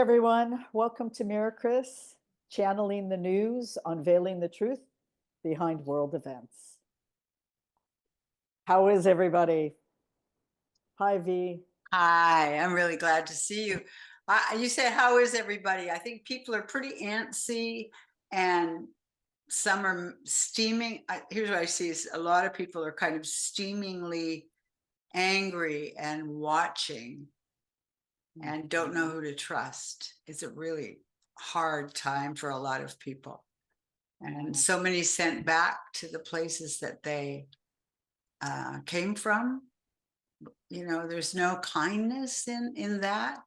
everyone. Welcome to MIRICRIS, channeling the news, unveiling the truth behind world events. How is everybody? Hi, V. Hi, I'm really glad to see you. You said, how is everybody? I think people are pretty antsy and some are steaming. Here's what I see is a lot of people are kind of steamingly angry and watching and don't know who to trust. It's a really hard time for a lot of people. And so many sent back to the places that they came from. You know, there's no kindness in that.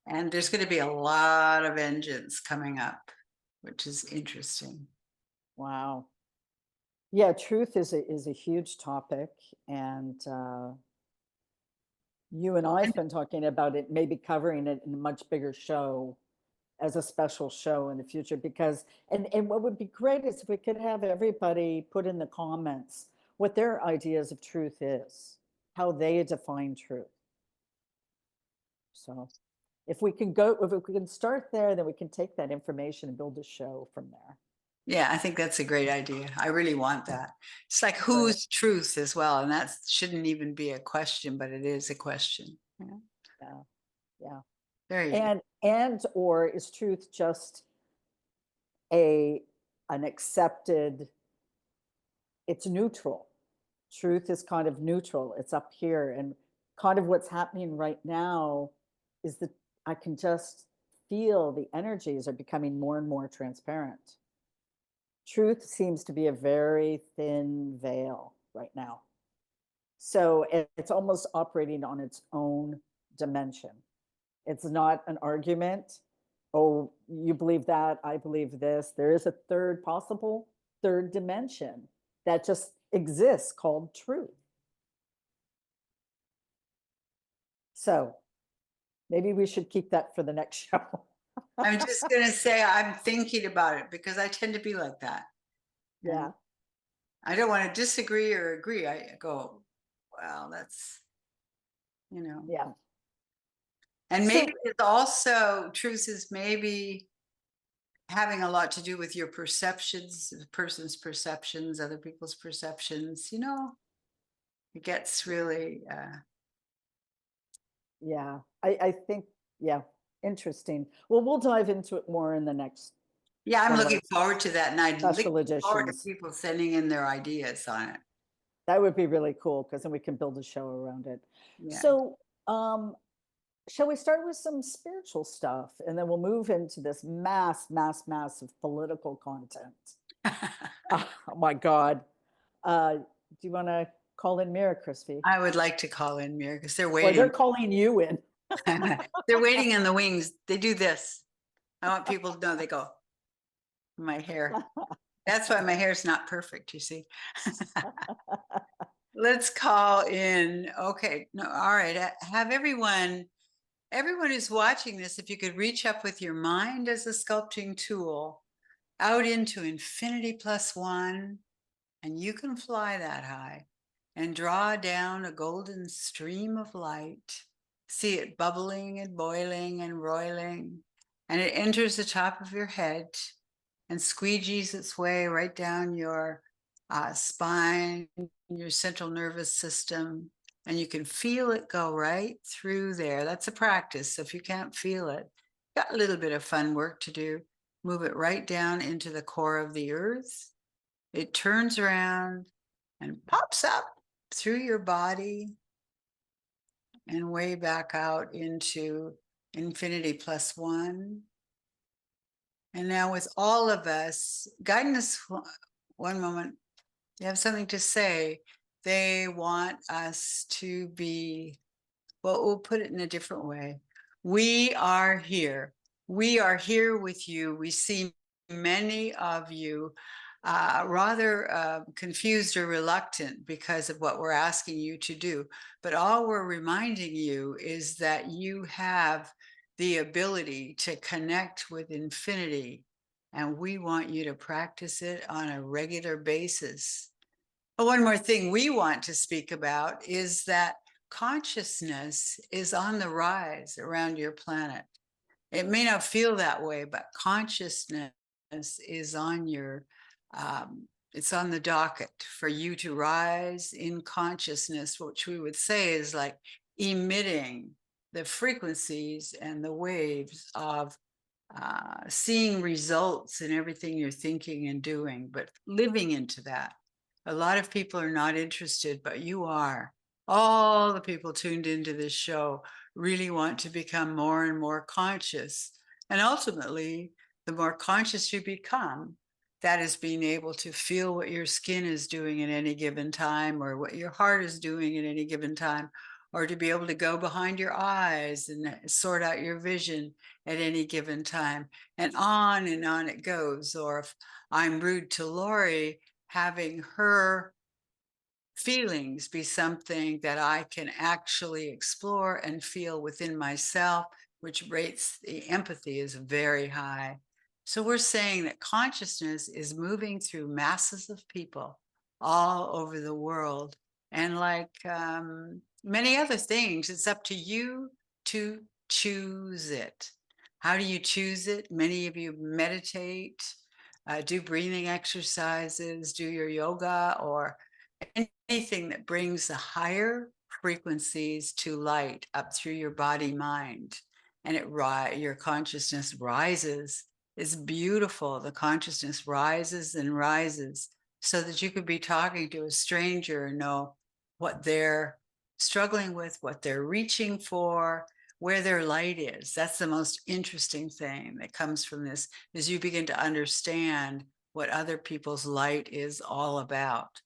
And there's going to be a lot of vengeance coming up, which is interesting. Wow. Yeah, truth is a huge topic. And you and I have been talking about it, maybe covering it in a much bigger show as a special show in the future, because and what would be great is if we could have everybody put in the comments what their ideas of truth is, how they define truth. So if we can start there, then we can take that information and build a show from there. Yeah, I think that's a great idea. I really want that. It's like whose truth as well. And that shouldn't even be a question, but it is a question. Yeah. Yeah. There you go. Or is truth just an accepted, it's neutral. Truth is kind of neutral. It's up here. And kind of what's happening right now is that I can just feel the energies are becoming more and more transparent. Truth seems to be a very thin veil right now. So it's almost operating on its own dimension. It's not an argument. Oh, you believe that, I believe this. There is a possible third dimension that just exists called truth. So maybe we should keep that for the next show. I'm just going to say I'm thinking about it because I tend to be like that. Yeah. I don't want to disagree or agree. I go, well, that's, you know. Yeah. And maybe it's also, truth is maybe having a lot to do with your perceptions, the person's perceptions, other people's perceptions, you know, it gets really. Yeah, I think, yeah, interesting. Well, we'll dive into it more in the next. Yeah, I'm looking forward to that. And I'd look forward to editions. people sending in their ideas on it. That would be really cool because then we can build a show around it. Yeah. So, shall we start with some spiritual stuff and then we'll move into this massive political content? Oh my God. Do you want to call in MIRICRIS? I would like to call in Mir because they're Well, waiting. they're calling you in. They're waiting in the wings. They do this. I want people to know they go, my hair. That's why my hair is not perfect, you see. Let's call in. Okay. No, all right. Have everyone who's watching this, if you could reach up with your mind as a sculpting tool out into infinity plus one, and you can fly that high and draw down a golden stream of light. See it bubbling and boiling and roiling, and it enters the top of your head and squeegees its way right down your spine, your central nervous system, and you can feel it go right through there. That's a practice. So if you can't feel it, got a little bit of fun work to do. Move it right down into the core of the earth. It turns around and pops up through your body and way back out into infinity plus one. And now with all of us, guidance, one moment, you have something to say. They want us to be, well, we'll put it in a different way. We are here. We are here with you. We see many of you rather confused or reluctant because of what we're asking you to do. But all we're reminding you is that you have the ability to connect with infinity, and we want you to practice it on a regular basis. But one more thing we want to speak about is that consciousness is on the rise around your planet. It may not feel that way, but consciousness is on your, it's on the docket for you to rise in consciousness, which we would say is like emitting the frequencies and the waves of seeing results in everything you're thinking and doing, but living into that. A lot of people are not interested, but you are. All the people tuned into this show really want to become more and more conscious. And ultimately, the more conscious you become, that is being able to feel what your skin is doing at any given time, or what your heart is doing at any given time, or to be able to go behind your eyes and sort out your vision at any given time. And on it goes. Or if I'm rude to Lori, having her feelings be something that I can actually explore and feel within myself, which rates the empathy is very high. So we're saying that consciousness is moving through masses of people all over the world. And like many other things, it's up to you to choose it. How do you choose it? Many of you meditate, do breathing exercises, do your yoga, or anything that brings the higher frequencies to light up through your body mind, and your consciousness rises. Is beautiful. The consciousness rises and rises so that you could be talking to a stranger and know what they're struggling with, what they're reaching for, where their light is. That's the most interesting thing that comes from this, is you begin to understand what other people's light is all about.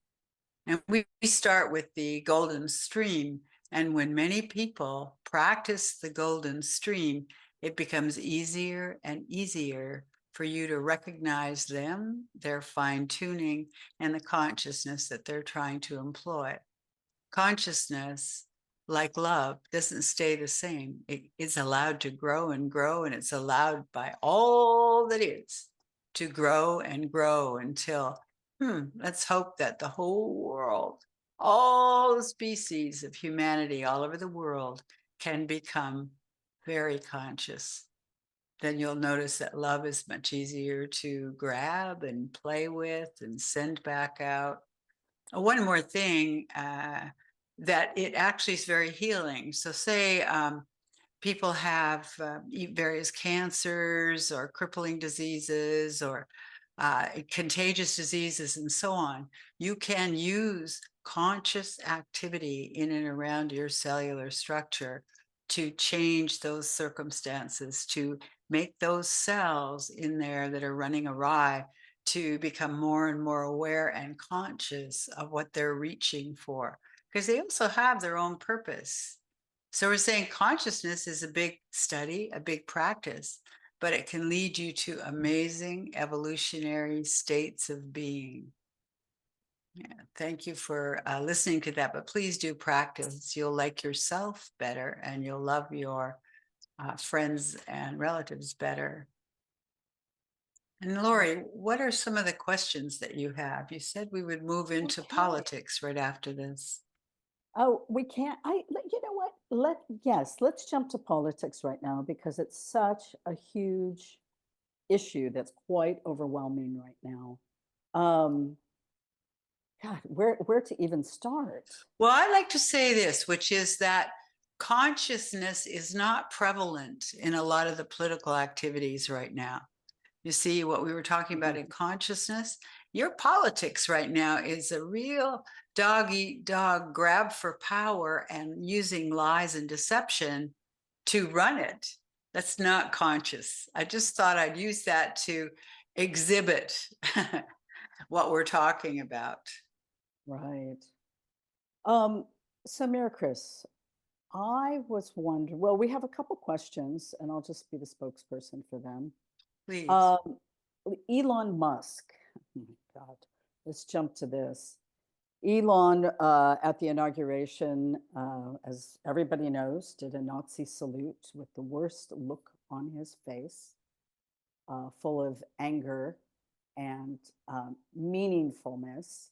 And we start with the golden stream. And when many people practice the golden stream, it becomes easier and easier for you to recognize them, their fine tuning, and the consciousness that they're trying to employ. Consciousness, like love, doesn't stay the same. It's allowed to grow and grow, and it's allowed by all that is to grow and grow until, let's hope that the whole world, all the species of humanity all over the world, can become very conscious. Then you'll notice that love is much easier to grab and play with and send back out. One more thing, that it actually is very healing. So say people have various cancers or crippling diseases or contagious diseases and so on. You can use conscious activity in and around your cellular structure to change those circumstances, to make those cells in there that are running awry to become more and more aware and conscious of what they're reaching for, because they also have their own purpose. So we're saying consciousness is a big study, a big practice, but it can lead you to amazing evolutionary states of being. Yeah, thank you for listening to that, but please do practice. You'll like yourself better, and you'll love your friends and relatives better. And Lori, what are some of the questions that you have? You said we would move into politics right after this. Oh, we can't. You know what? Let's jump to politics right now because it's such a huge issue that's quite overwhelming right now. God, where to even start? Well, I like to say this, which is that consciousness is not prevalent in a lot of the political activities right now. You see what we were talking about in consciousness? Your politics right now is a real dog eat dog grab for power and using lies and deception to run it. That's not conscious. I just thought I'd use that to exhibit what we're talking about. Right. So MIRICRIS, I was wondering, well, we have a couple questions and I'll just be the spokesperson for them. Please. Um, Elon Musk, oh my God, let's jump to this. Elon, at the inauguration, as everybody knows, did a Nazi salute with the worst look on his face, full of anger and meaningfulness.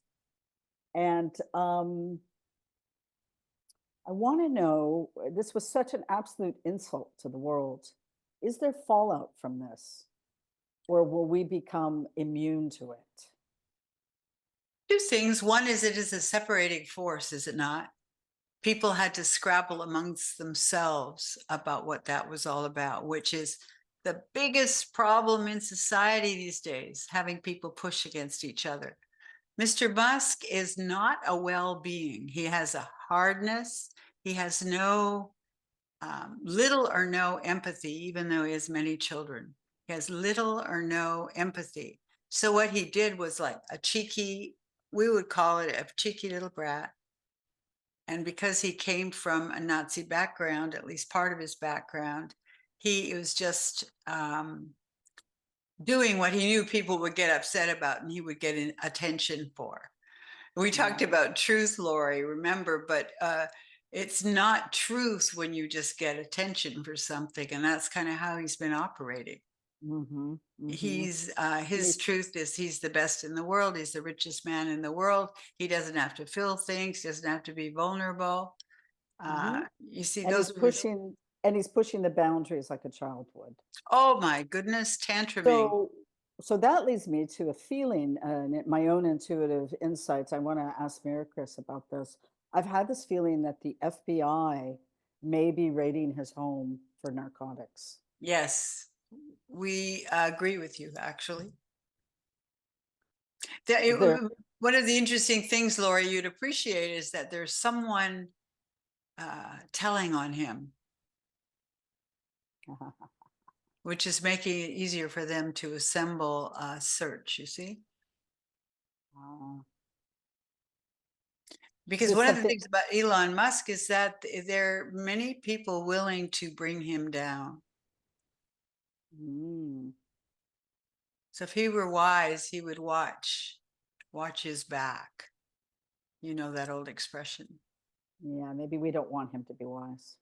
And I want to know, this was such an absolute insult to the world. is there fallout from this? Or will we become immune to it? Two things. One is it is a separating force, is it not? People had to scrabble amongst themselves about what that was all about, which is the biggest problem in society these days, having people push against each other. Mr. Musk is not a well-being. He has a hardness. He has no little or no empathy, even though he has many children. He has little or no empathy. So what he did was like a cheeky, we would call it a cheeky little brat. And because he came from a Nazi background, at least part of his background, he was just doing what he knew people would get upset about and he would get attention for. We talked about truth, Lori, remember, but it's not truth when you just get attention for something. And that's kind of how he's been operating. Mm-hmm, mm-hmm. His truth is he's the best in the world. He's the richest man in the world. He doesn't have to feel things, doesn't have to be vulnerable. You see, and those he's pushing the boundaries like a child would. Oh my goodness, tantruming. So that leads me to a feeling, my own intuitive insights. I want to ask MIRICRIS about this. I've had this feeling that the FBI may be raiding his home for narcotics. Yes, we agree with you, actually. One of the interesting things, Lori, you'd appreciate is that there's someone telling on him, which is making it easier for them to assemble a search, you see? Because one of the things about Elon Musk is that there are many people willing to bring him down. So if he were wise, he would watch his back. You know that old expression. Yeah, maybe we don't want him to be wise.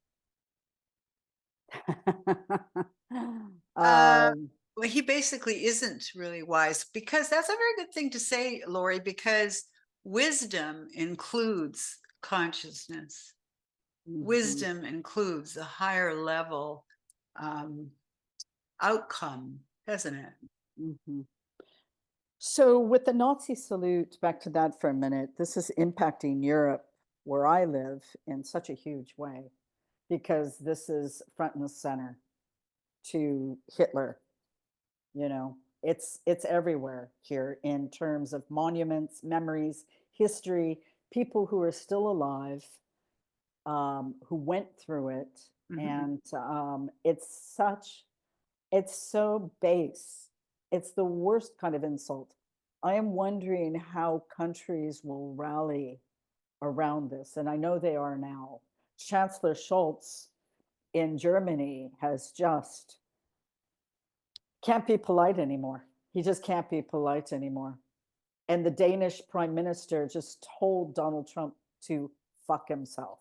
Well, he basically isn't really wise, because that's a very good thing to say, Lori, because wisdom includes consciousness. Wisdom includes a higher level outcome, doesn't it? So with the Nazi salute, back to that for a minute, this is impacting Europe, where I live, in such a huge way, because this is front and center to Hitler. You know, it's everywhere here in terms of monuments, memories, history, people who are still alive, who went through it. And it's so base. It's the worst kind of insult. I am wondering how countries will rally around this. And I know they are now. Chancellor Scholz in Germany has just can't be polite anymore. He just can't be polite anymore. And the Danish prime minister just told Donald Trump to fuck himself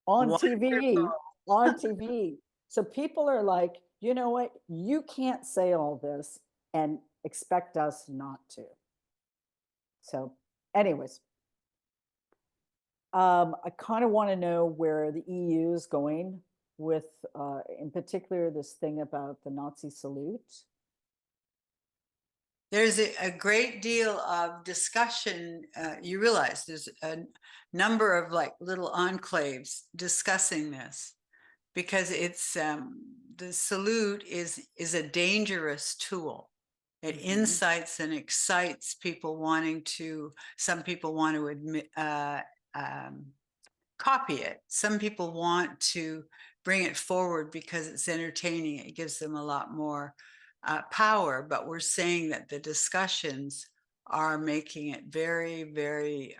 on TV, on TV. So people are like, you know what? You can't say all this and expect us not to. So anyways, I kind of want to know where the EU is going with, in particular, this thing about the Nazi salute. There's a great deal of discussion. You realize there's a number of like little enclaves discussing this, because it's the salute is a dangerous tool. It incites and excites people wanting to. Some people want to admit, copy it. Some people want to bring it forward because it's entertaining. It gives them a lot more power. But we're saying that the discussions are making it very, very,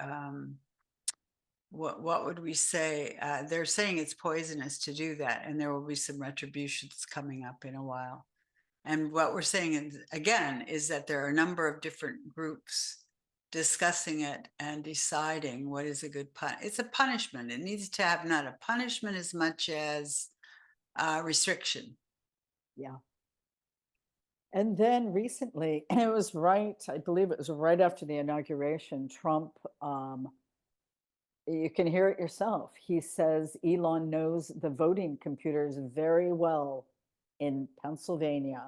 what would we say? They're saying it's poisonous to do that, and there will be some retributions coming up in a while. And what we're saying, again, is that there are a number of different groups discussing it and deciding what is a good it's a punishment. It needs to have not a punishment as much as restriction. Yeah. And then recently, and it was right, I believe it was right after the inauguration, Trump, you can hear it yourself. He says Elon knows the voting computers very well. in Pennsylvania,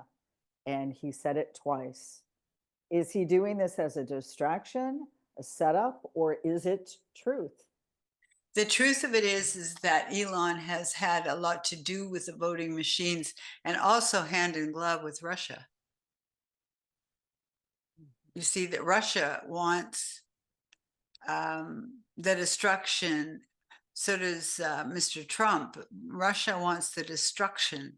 and he said it twice. Is he doing this as a distraction, a setup, or is it truth? The truth of it is that Elon has had a lot to do with the voting machines and also hand in glove with Russia. You see that Russia wants the destruction. So does Mr. Trump. Russia wants the destruction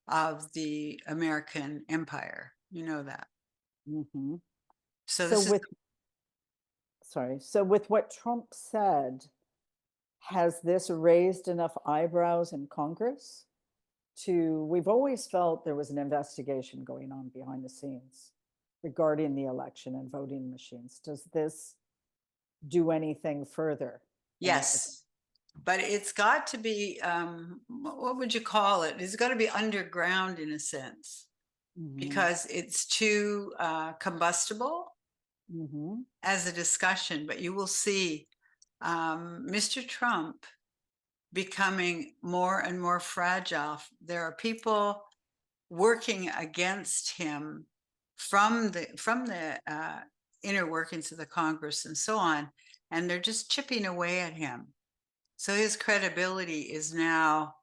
of the American empire. You know that. Mm-hmm. So So this is with, sorry, so with what Trump said, has this raised enough eyebrows in Congress to, we've always felt there was an investigation going on behind the scenes regarding the election and voting machines. Does this do anything further? yes, but it's got to be what would you call it? It's got to be underground in a sense Mm-hmm. because it's too combustible Mm-hmm. as a discussion. But you will see Mr. Trump becoming more and more fragile. There are people working against him from the inner workings of the Congress and so on, and they're just chipping away at him. So his credibility is now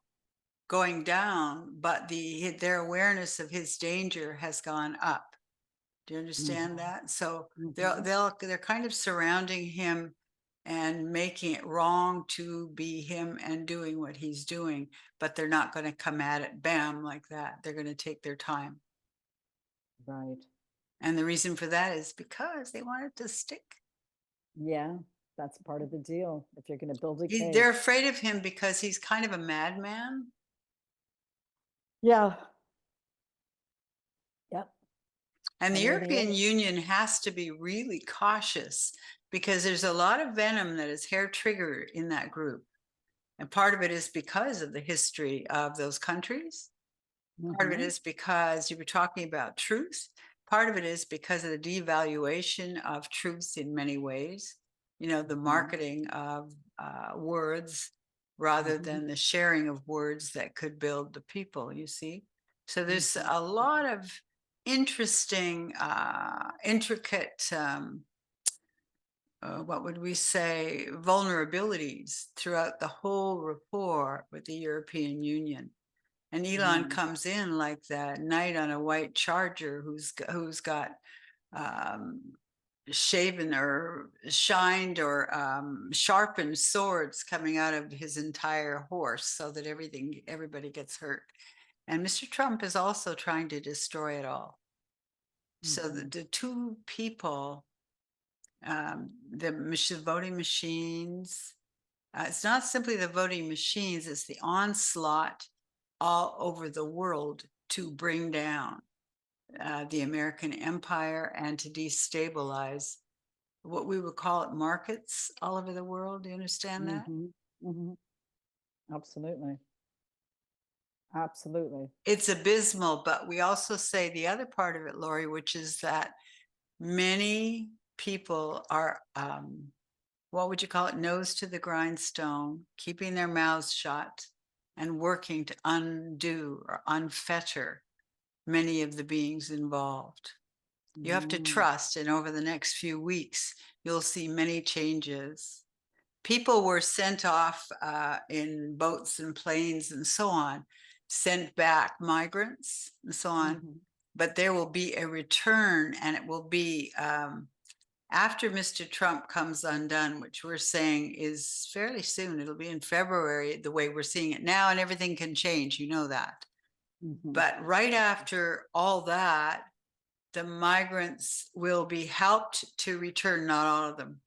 going down, but their awareness of his danger has gone up. Do you understand that? So Mm-hmm. they're kind of surrounding him and making it wrong to be him and doing what he's doing, but they're not going to come at it bam like that. They're going to take their time. Right. And the reason for that is because they want it to stick. Yeah, that's part of the deal. If you're going to build a They're case. afraid of him because he's kind of a madman. Yeah. Yep. And the Kind of what he European is. Union has to be really cautious because there's a lot of venom that is hair trigger in that group. And part of it is because of the history of those countries. Part of it Mm-hmm. is because you were talking about truth. Part of it is because of the devaluation of truth in many ways. You know, the Mm-hmm. marketing of words rather Mm-hmm. than the sharing of words that could build the people, you see. So there's Mm-hmm. a lot of interesting, intricate, what would we say, vulnerabilities throughout the whole rapport with the European Union. And Elon Mm-hmm. comes in like that knight on a white charger who's got um, shaven or shined or sharpened swords coming out of his entire horse, so that everybody gets hurt. And Mr. Trump is also trying to destroy it all. So Mm-hmm. the two people, the voting machines. It's not simply the voting machines, it's the onslaught all over the world to bring down the American empire and to destabilize what we would call it markets all over the world. Do you understand that? Mm-hmm. Mm-hmm. Absolutely. Absolutely. It's abysmal, but we also say the other part of it, Lori, which is that many people are what would you call it, nose to the grindstone, keeping their mouths shut and working to undo or unfetter many of the beings involved. You have to Mm-hmm. trust, and over the next few weeks, you'll see many changes. People were sent off in boats and planes and so on, sent back migrants and so on, Mm-hmm. but there will be a return, and it will be after Mr. Trump comes undone, which we're saying is fairly soon. It'll be in February, the way we're seeing it now, and everything can change. You know that. Mm-hmm. But right after all that, the migrants will be helped to return, not all of them.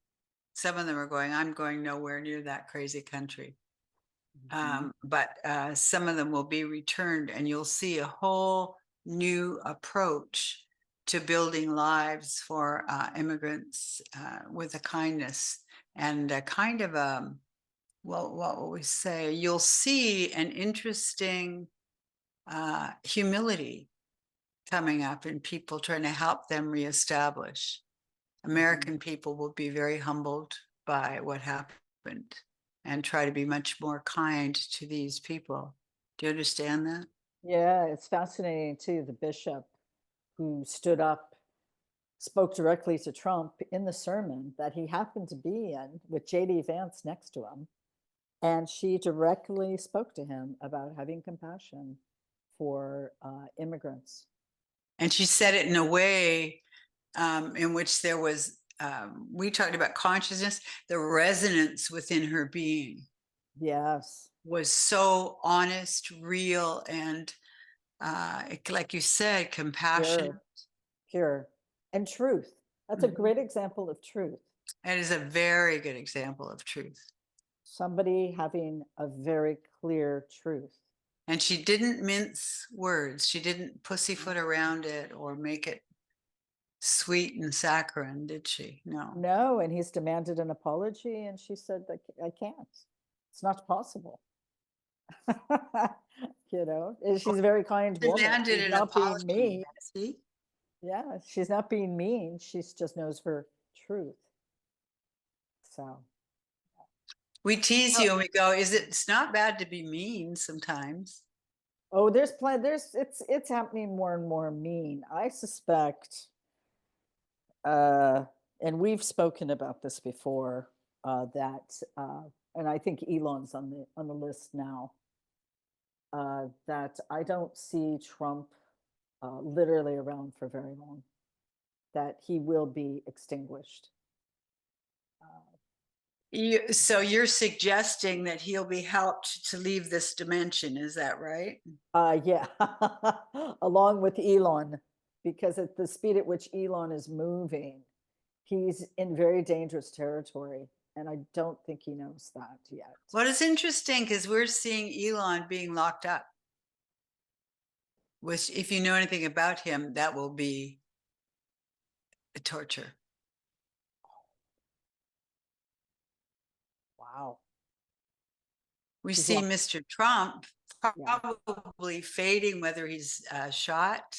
Some of them are going, I'm going nowhere near that crazy country. Mm-hmm. But some of them will be returned, and you'll see a whole new approach to building lives for immigrants with a kindness and a kind of well, what will we say? You'll see an interesting humility coming up in people trying to help them reestablish. Mm-hmm. American people will be very humbled by what happened and try to be much more kind to these people. Do you understand that? Yeah, it's fascinating too. The bishop who stood up spoke directly to Trump in the sermon that he happened to be in with JD Vance next to him. And she directly spoke to him about having compassion for immigrants. And she said it in a way in which there was, we talked about consciousness, the resonance within her being Yes, was so honest, real, and like you said, compassion. pure, pure, and truth. That's a Mhm. great example of truth. That is a very good example of truth. Somebody having a very clear truth. And she didn't mince words. She didn't pussyfoot around it or make it sweet and saccharine, did she? No. No, and he's demanded an apology, and she said, I can't. It's not possible. And she's a very kind woman. Demanded She's an not being apology. mean. See? Yeah, she's not being mean. She just knows her truth. So, We tease oh, you and we go, it's not bad to be mean sometimes. oh, there's plenty. It's happening more and more mean. I suspect, uh, and we've spoken about this before, and I think Elon's on the list now. That I don't see Trump literally around for very long. That he will be extinguished. So you're suggesting that he'll be helped to leave this dimension, is that right? Yeah, along with Elon, because at the speed at which Elon is moving, he's in very dangerous territory, and I don't think he knows that yet. What is interesting, because we're seeing Elon being locked up, which, if you know anything about him, that will be a torture. Wow, We he's see locked. Mr. Trump Yeah. probably fading, whether he's shot.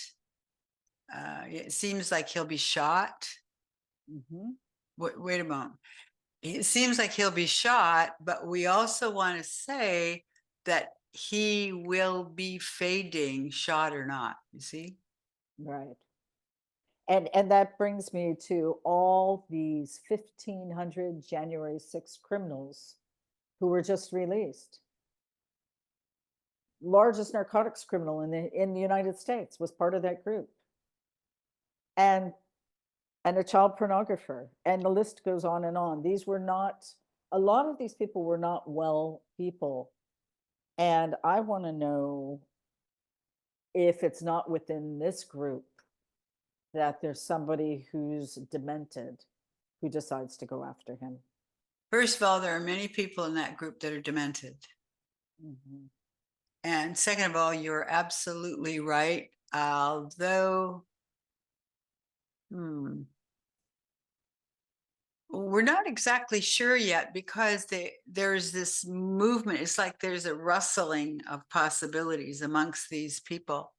It seems like he'll be shot. Hmm. Wait a moment. It seems like he'll be shot, but we also want to say that he will be fading, shot or not. You see? Right. And that brings me to all these 1,500 January 6th criminals who were just released. Largest narcotics criminal in the United States was part of that group. And a child pornographer, and the list goes on and on. These were not, a lot of these people were not well people. And I want to know if it's not within this group that there's somebody who's demented who decides to go after him. First of all, there are many people in that group that are demented. Mm-hmm. And second of all, you're absolutely right. Although, we're not exactly sure yet, because there's this movement. It's like there's a rustling of possibilities amongst these people.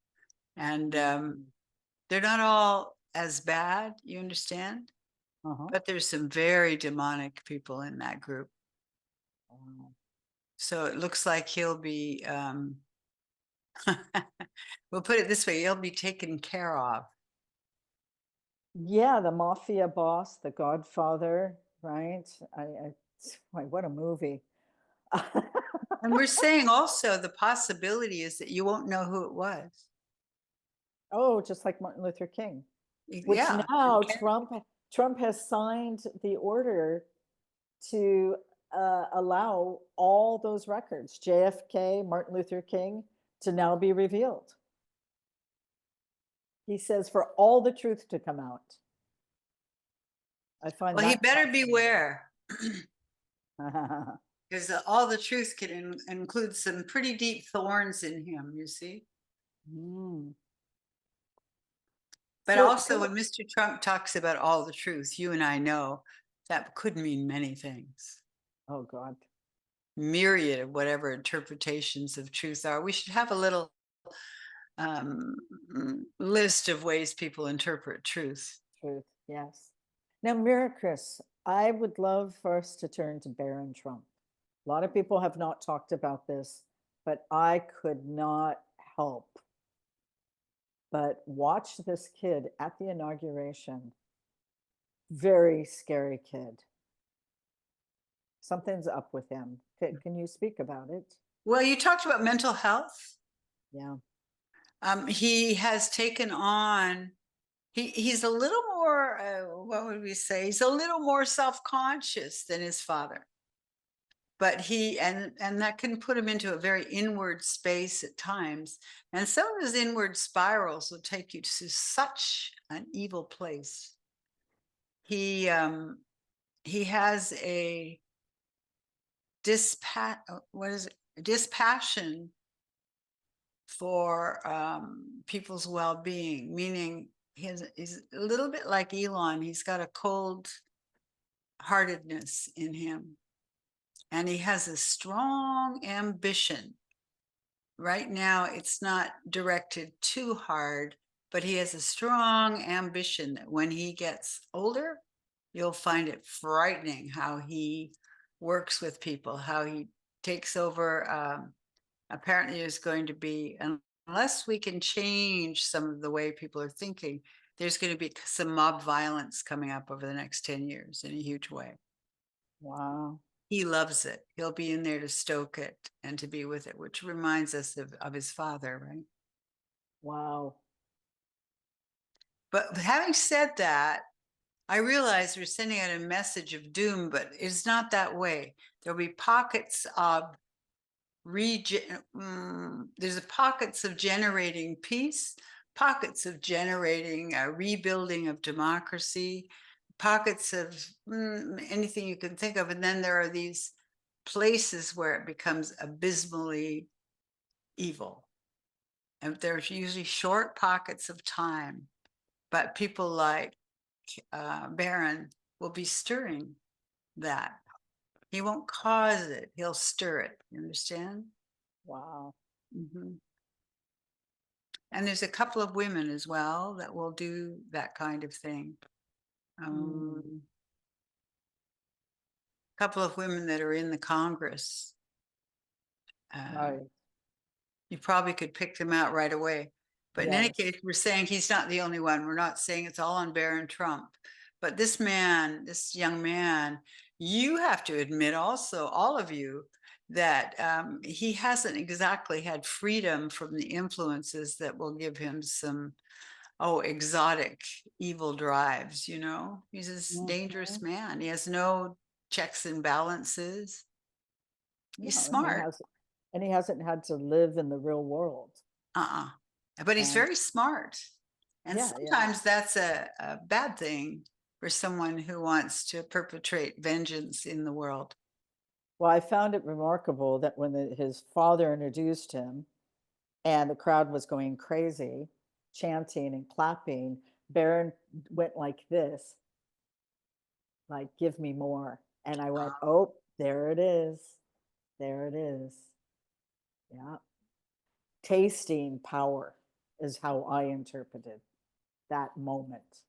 And they're not all as bad, you understand? Uh-huh. But there's some very demonic people in that group. Wow. So it looks like he'll be, we'll put it this way, he'll be taken care of. Yeah, the mafia boss, the Godfather, right? What a movie. And we're saying also the possibility is that you won't know who it was. Oh, just like Martin Luther King, which Yeah. now Trump has signed the order to allow all those records, JFK, Martin Luther King, to now be revealed. He says for all the truth to come out. I find Well, he that better fascinating. beware, because all the truth can include some pretty deep thorns in him, you see. Mm. But So, also, when Mr. Trump talks about all the truth, you and I know that could mean many things. oh God. Myriad of whatever interpretations of truth are. We should have a little um, list of ways people interpret truth. Truth, yes. Now, MIRICRIS, I would love for us to turn to Barron Trump. A lot of people have not talked about this, but I could not help. But watch this kid at the inauguration. Very scary kid. Something's up with him. Can you speak about it? Well, you talked about mental health. Yeah. He has taken on, he's a little more, what would we say? He's a little more self-conscious than his father. But and that can put him into a very inward space at times. And some of his inward spirals will take you to such an evil place. He has a dispassion for people's well-being, meaning he's a little bit like Elon. He's got a cold heartedness in him, and he has a strong ambition. Right now, it's not directed too hard, but he has a strong ambition that when he gets older, you'll find it frightening how he works with people, how he takes over. Apparently, there's going to be, unless we can change some of the way people are thinking, there's going to be some mob violence coming up over the next 10 years in a huge way. Wow. He loves it. He'll be in there to stoke it and to be with it, which reminds us of his father, right? Wow. But having said that, I realize we're sending out a message of doom, but it's not that way. There'll be pockets of there's pockets of generating peace, pockets of generating a rebuilding of democracy, pockets of anything you can think of. And then there are these places where it becomes abysmally evil. And there's usually short pockets of time, but people like Barron will be stirring that. He won't cause it, he'll stir it. You understand? Wow. Mm-hmm. And there's a couple of women as well that will do that kind of thing. Couple of women that are in the Congress. Right. You probably could pick them out right away. But in any Yes. case, we're saying he's not the only one. We're not saying it's all on Barron Trump. But this man, this young man, you have to admit also, all of you, that he hasn't exactly had freedom from the influences that will give him some, exotic evil drives, you know? He's a dangerous man. He has no checks and balances. He's No, smart. and he hasn't had to live in the real world. But he's And very smart. And yeah, sometimes that's a bad thing for someone who wants to perpetrate vengeance in the world. Well, I found it remarkable that when his father introduced him and the crowd was going crazy, chanting and clapping, Barron went like this, like, give me more. And I went, oh, there it is. There it is. Yeah. Tasting power is how I interpreted that moment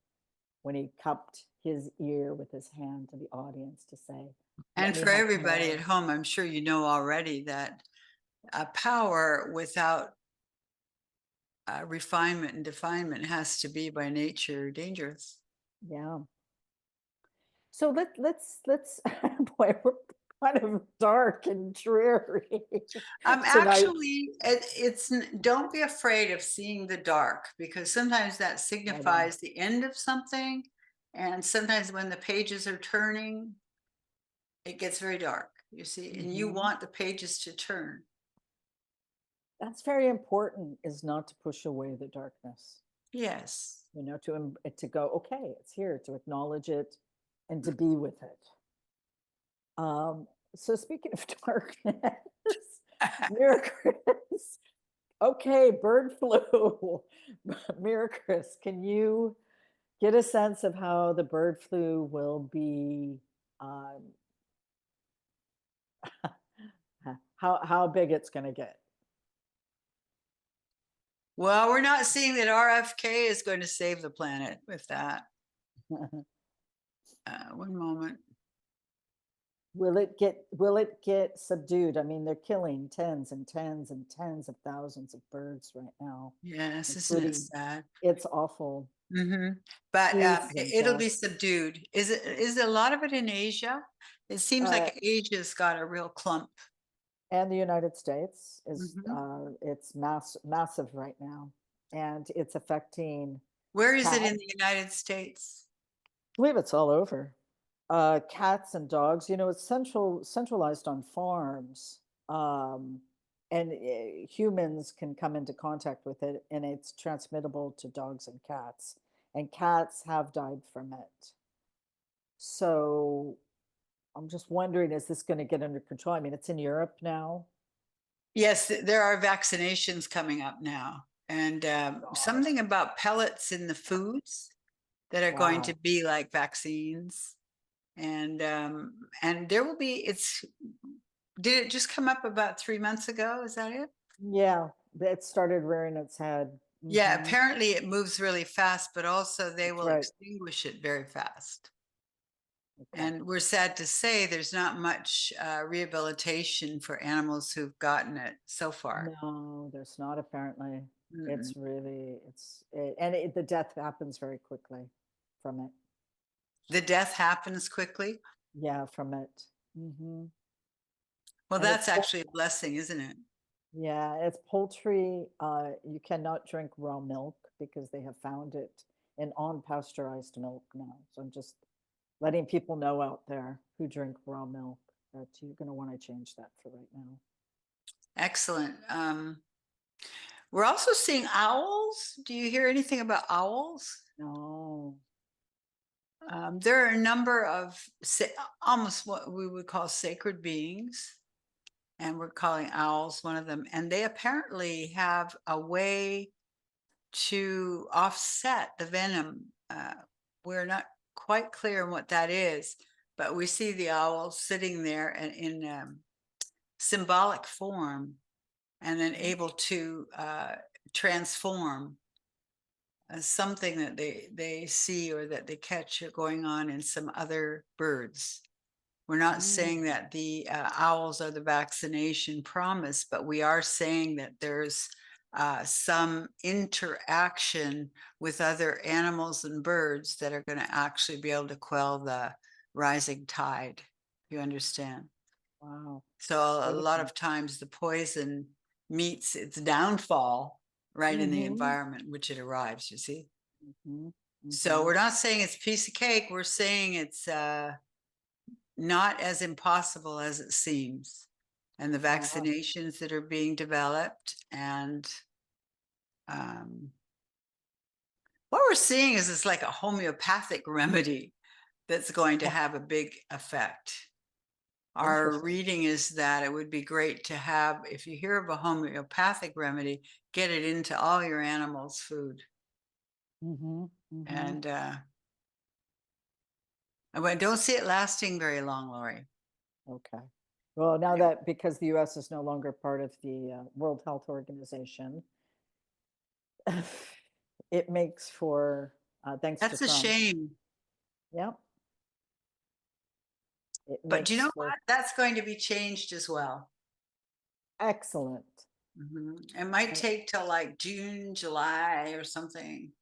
when he cupped his ear with his hand to the audience to say, And let me for have everybody more. at home, I'm sure you know already that power without refinement and definement has to be by nature dangerous. Yeah. So let's boy, we're kind of dark and dreary tonight. Actually, don't be afraid of seeing the dark, because sometimes that signifies the end of something. And sometimes when the pages are turning, it gets very dark, you see, and you want the pages to turn. That's very important, is not to push away the darkness. Yes. You know, to go, okay, it's here, to acknowledge it and to be with it. So speaking of darkness, MIRICRIS. Okay, bird flu. MIRICRIS, can you get a sense of how the bird flu will be, how big it's going to get? Well, we're not seeing that RFK is going to save the planet with that. One moment. Will it get subdued? I mean, they're killing tens and tens and tens of thousands of birds right now, Yes, isn't it including, sad? it's awful. But Seas of it'll death. be subdued. Is a lot of it in Asia? It seems Uh, like Asia's got a real clump. and the United States is, Mhm. it's massive right now, and it's affecting Where is it cats. in the United States? I believe it's all over. Cats and dogs, it's centralized on farms. And humans can come into contact with it, and it's transmittable to dogs and cats. And cats have died from it. So I'm just wondering, is this going to get under control? I mean, it's in Europe now. Yes, there are vaccinations coming up now, and God. something about pellets in the foods that are going to Wow. be like vaccines, and there will be. It's Did it just come up about 3 months ago? Is that it? Yeah, it started rearing its head. Yeah, Hmm. apparently it moves really fast, but also they That's will right. extinguish it very fast. Okay. And we're sad to say there's not much rehabilitation for animals who've gotten it so far. No, there's not apparently. Mm-mm. It's really, and the death happens very quickly from it. The death happens quickly. Yeah, from it. Hmm. Well, And it's, that's actually a blessing, isn't it? yeah, it's poultry. You cannot drink raw milk because they have found it in unpasteurized milk now. So I'm just letting people know out there who drink raw milk that you're going to want to change that for right now. Excellent. We're also seeing owls. Do you hear anything about owls? No. There are a number of almost what we would call sacred beings, and we're calling owls one of them. And they apparently have a way to offset the venom. We're not quite clear on what that is, but we see the owl sitting there and in symbolic form, and then Mhm. able to transform something that they see or that they catch going on in some other birds. We're not saying Mm. that the owls are the vaccination promise, but we are saying that there's some interaction with other animals and birds that are going to actually be able to quell the rising tide. You understand? Wow. So a lot Beautiful. of times the poison meets its downfall right in the Hmm. environment in which it arrives, you see? Hmm. So Hmm. we're not saying it's a piece of cake. We're saying it's not as impossible as it seems. And the Wow. vaccinations that are being developed, and um, what we're seeing is it's like a homeopathic remedy that's going to have a big effect. Our Interesting. reading is that it would be great to have, if you hear of a homeopathic remedy, get it into all your animals' food. Hmm. Hmm. And I don't see it lasting very long, Lori. Okay. Well, now that because the US is no longer part of the World Health Organization, it makes for, thanks to That's a Trump. shame. Yep. It But do you know makes for what? That's going to be changed as well. excellent. It might And take till like June, July or something,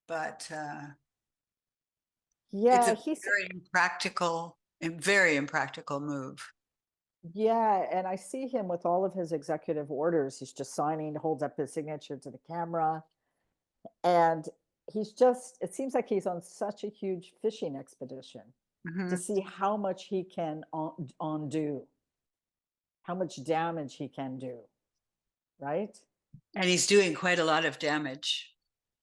but it's yeah, a very impractical move. yeah, and I see him with all of his executive orders. He's just signing, holds up his signature to the camera, and it seems like he's on such a huge fishing expedition to Mhm. see how much he can undo, how much damage he can do, right? And he's doing quite a lot of damage.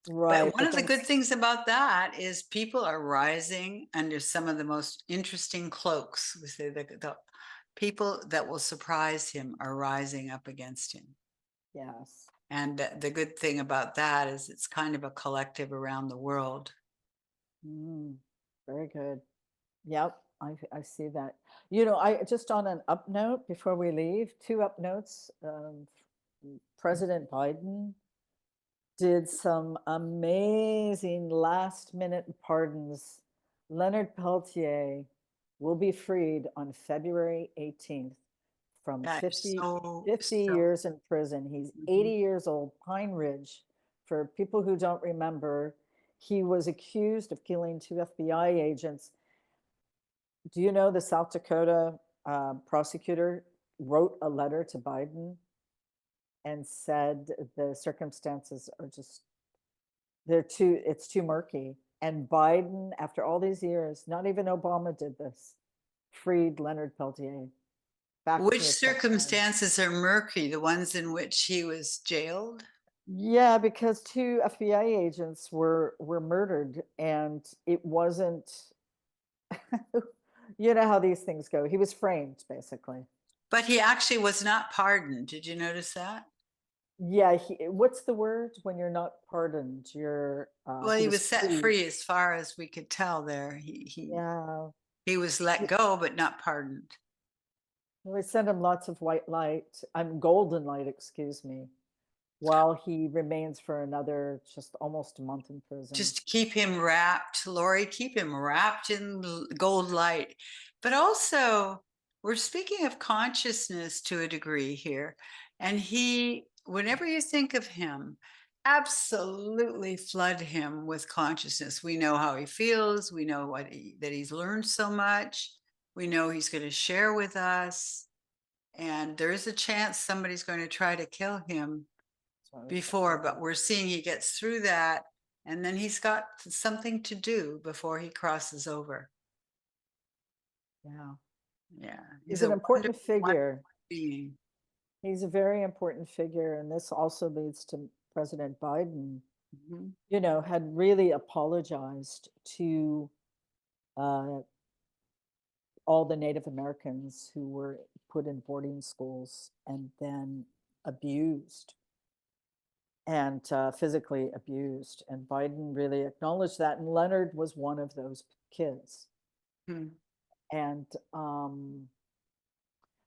But Right, one but of the then good things about that is people are rising under some of the most interesting cloaks. We say the people that will surprise him are rising up against him. yes. And the good thing about that is it's kind of a collective around the world. Mm, very good. Yep, I see that. I just on an up note before we leave, two up notes. President Biden did some amazing last minute pardons. Leonard Peltier will be freed on February 18th from That is 50, so, 50 so. years in prison. He's Mhm. 80 years old, Pine Ridge. For people who don't remember, he was accused of killing two FBI agents. Do you know the South Dakota prosecutor wrote a letter to Biden and said the circumstances are just, it's too murky. And Biden, after all these years, not even Obama did this, freed Leonard Peltier back Which to his custody. circumstances are murky? The ones in which he was jailed? Yeah, because two FBI agents were murdered, and it wasn't, you know how these things go. He was framed, basically. But he actually was not pardoned. Did you notice that? Yeah, what's the word when you're not pardoned? Well, He he was was set free. free as far as we could tell there. Yeah, He was let y- go, but not pardoned. we sent him lots of white light, golden light, excuse me, while he remains for another just almost a month in prison. Just keep him wrapped, Lori, keep him wrapped in gold light. But also, we're speaking of consciousness to a degree here. And whenever you think of him, absolutely flood him with consciousness. We know how he feels. We know that he's learned so much. We know he's going to share with us. And there is a chance somebody's going to try to kill him So, before, but we're seeing he gets through that. And then he's got something to do before he crosses over. yeah, Yeah. He's he's a an wonderful, important wonderful figure. being. He's a very important figure, and this also leads to President Biden, Mhm. had really apologized to uh, all the Native Americans who were put in boarding schools and then abused and physically abused. And Biden really acknowledged that. And Leonard was one of those kids. Hmm. And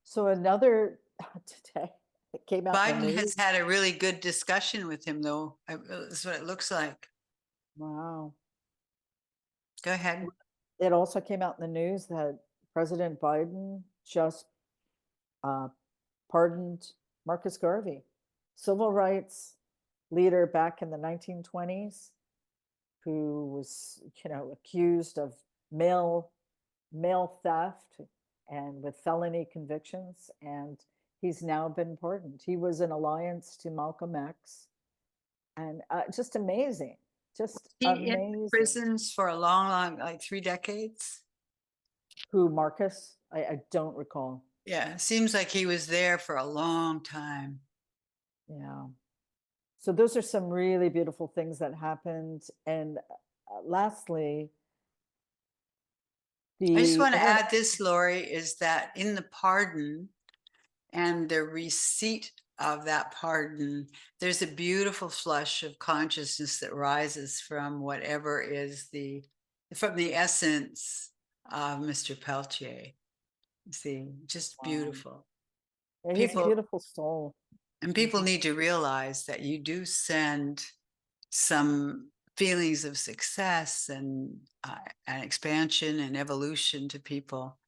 so another today, it came out in the Biden has news. had a really good discussion with him, though. That's what it looks like. Wow. Go ahead. It also came out in the news that President Biden just uh, pardoned Marcus Garvey, civil rights leader back in the 1920s, who was, accused of mail mail theft and with felony convictions, and he's now been pardoned. He was an alliance to Malcolm X, and just amazing, just He in amazing. prisons for a long, long, like 3 decades. Who, Marcus? I don't recall. Yeah. Seems like he was there for a long time. Yeah. So those are some really beautiful things that happened. And lastly, I just the want to internet. add this, Lori, is that in the pardon, and the receipt of that pardon, there's a beautiful flush of consciousness that rises from whatever is from the essence of Mr. Peltier. See, just Wow. beautiful. Yeah, he's a People beautiful soul. and people Mhm. need to realize that you do send some feelings of success and expansion and evolution to people.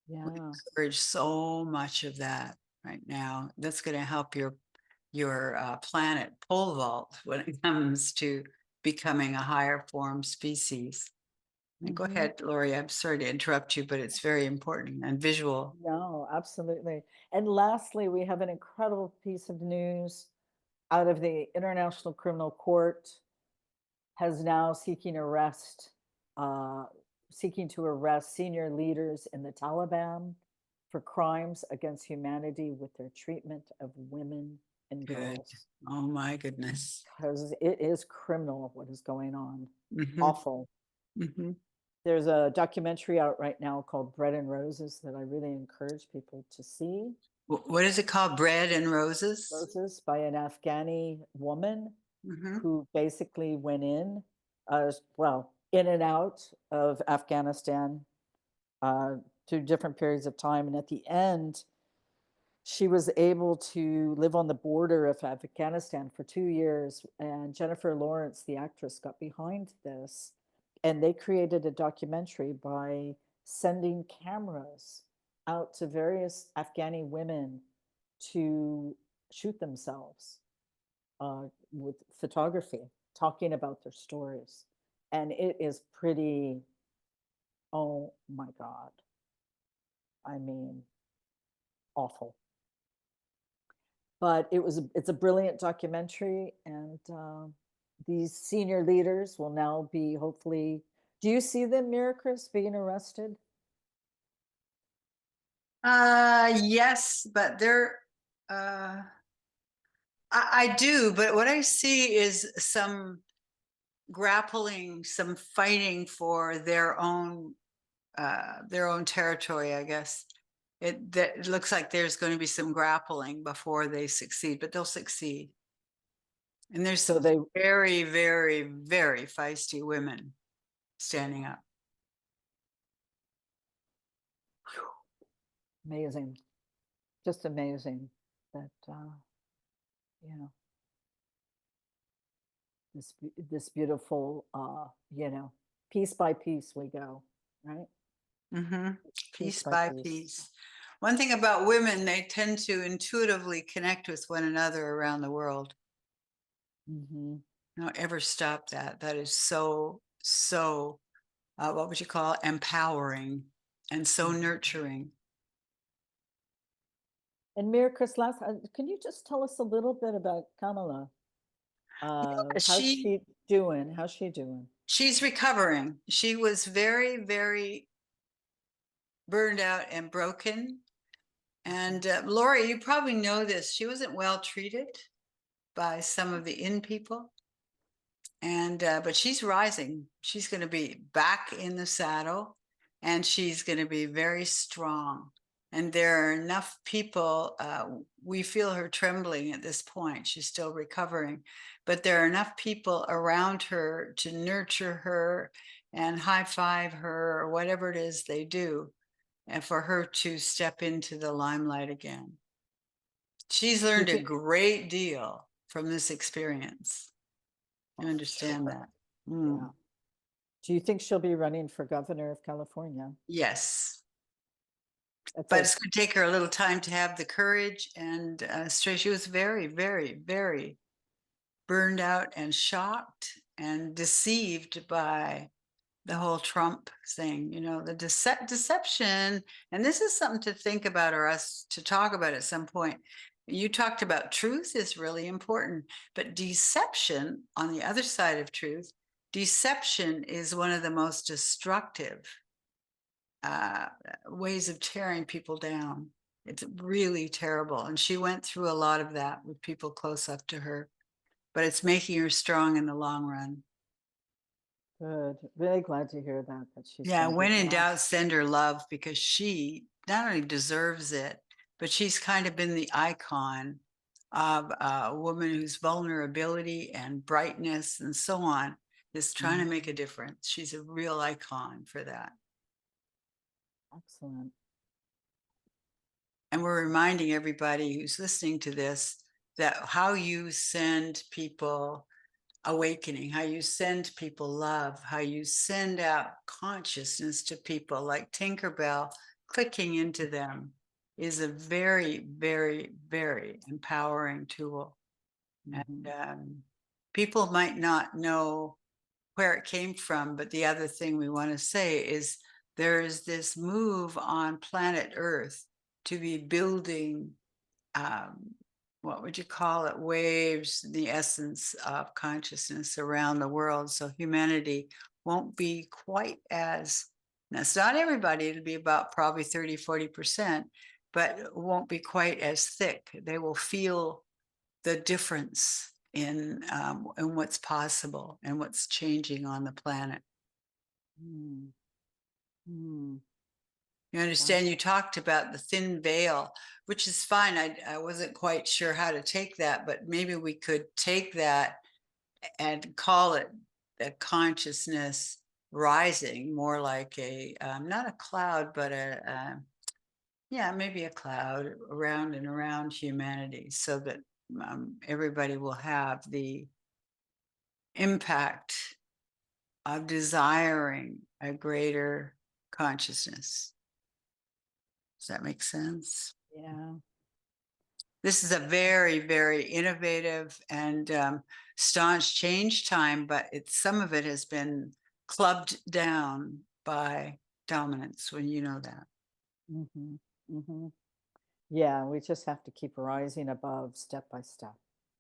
We Yeah. encourage so much of that right now. That's going to help your planet pole vault when it comes to becoming a higher form species. And go Mhm. ahead, Lori. I'm sorry to interrupt you, but it's very important and visual. No, absolutely. And lastly, we have an incredible piece of news out of the International Criminal Court has now uh, seeking to arrest senior leaders in the Taliban for crimes against humanity with their treatment of women and Good. girls. Oh my goodness. Because it is criminal what is going on. Hmm. Awful. Hmm. There's a documentary out right now called Bread and Roses that I really encourage people to see. What is it called? Bread and roses? Roses by an Afghani woman Hmm. who basically went in and out of Afghanistan uh, through different periods of time. And at the end, she was able to live on the border of Afghanistan for 2 years. And Jennifer Lawrence, the actress, got behind this. And they created a documentary by sending cameras out to various Afghani women to shoot themselves with photography, talking about their stories. And it is pretty, oh my God. I mean, awful. But it's a brilliant documentary, and these senior leaders will now be hopefully. Do you see them, MIRICRIS, being arrested? Yes, but they're I do, but what I see is some grappling, some fighting for their own territory, I guess. It looks like there's going to be some grappling before they succeed, but they'll succeed. And there's So some they very, very, very feisty women standing up. amazing, just amazing that you know this beautiful piece by piece we go, right? Mm-hmm. Piece Piece by by piece. piece. One thing about women, they tend to intuitively connect with one another around the world. Mm-hmm. Don't ever stop that. That is so, so, what would you call it? Empowering and so Mm-hmm. nurturing. And MIRICRIS, can you just tell us a little bit about Kamala? How's She she doing? How's she doing? she's recovering. She was very, very burned out and broken. And Lori, you probably know this. She wasn't well treated by some of the in people. And but she's rising. She's going to be back in the saddle, and she's going to be very strong. And there are enough people. We feel her trembling at this point. She's still recovering, but there are enough people around her to nurture her and high five her or whatever it is they do, and for her to step into the limelight again. She's Do you learned a think? great deal from this experience. Oh, I for understand sure. that. Yeah. Mm. Do you think she'll be running for governor of California? Yes, That's but a it's going to take her a little time to have the courage and straight. She was very, very, very burned out and shocked and deceived by the whole Trump thing. You know, the deception. And this is something to think about or us to talk about at some point. You talked about truth is really important, but deception on the other side of truth, deception is one of the most destructive uh, ways of tearing people down. It's really terrible. And she went through a lot of that with people close up to her, but it's making her strong in the long run. good. Really glad to hear that she's Yeah, going to be when in well. doubt, send her love because she not only deserves it, but she's kind of been the icon of a woman whose vulnerability and brightness and so on is trying to make a difference. She's a real icon for that. Excellent. And we're reminding everybody who's listening to this that how you send people awakening, how you send people love, how you send out consciousness to people like Tinkerbell clicking into them is a very, very, very empowering tool. Mm-hmm. And people might not know where it came from, but the other thing we want to say is there is this move on planet Earth to be building what would you call it, waves, the essence of consciousness around the world. So humanity won't be quite as, that's not everybody, it'll be about probably 30–40%, but it won't be quite as thick. They will feel the difference in what's possible and what's changing on the planet. Mm. Mm. You understand, you talked about the thin veil, which is fine. I wasn't quite sure how to take that, but maybe we could take that and call it the consciousness rising, more like a, not a cloud, but yeah, maybe a cloud around and around humanity so that everybody will have the impact of desiring a greater consciousness. Does that make sense? Yeah. This is a very, very innovative and staunch change time, but some of it has been clubbed down by dominance, when you know that. Hmm. Hmm. Yeah, we just have to keep rising above step by step.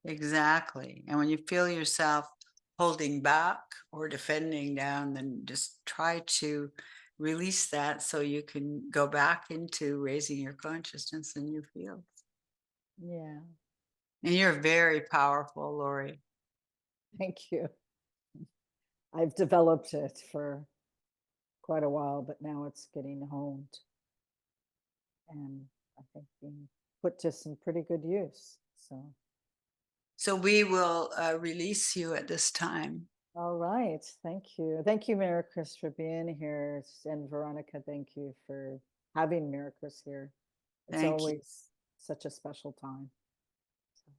Exactly. And when you feel yourself holding back or defending down, then just try to release that so you can go back into raising your consciousness in your field. Yeah. And you're very powerful, Lori. Thank you. I've developed it for quite a while, but now it's getting honed and I think being put to some pretty good use. So, So we will release you at this time. all right. Thank you. Thank you, MIRICRIS, for being here. And Veronica, thank you for having MIRICRIS here. It's Thank you. always such a special time. So,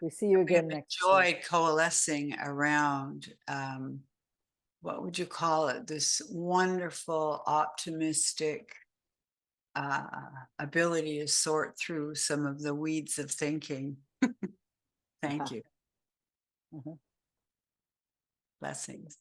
we see you We have again next week. enjoyed coalescing around, what would you call it? This wonderful, optimistic ability to sort through some of the weeds of thinking. Thank you. Mhm. Blessings.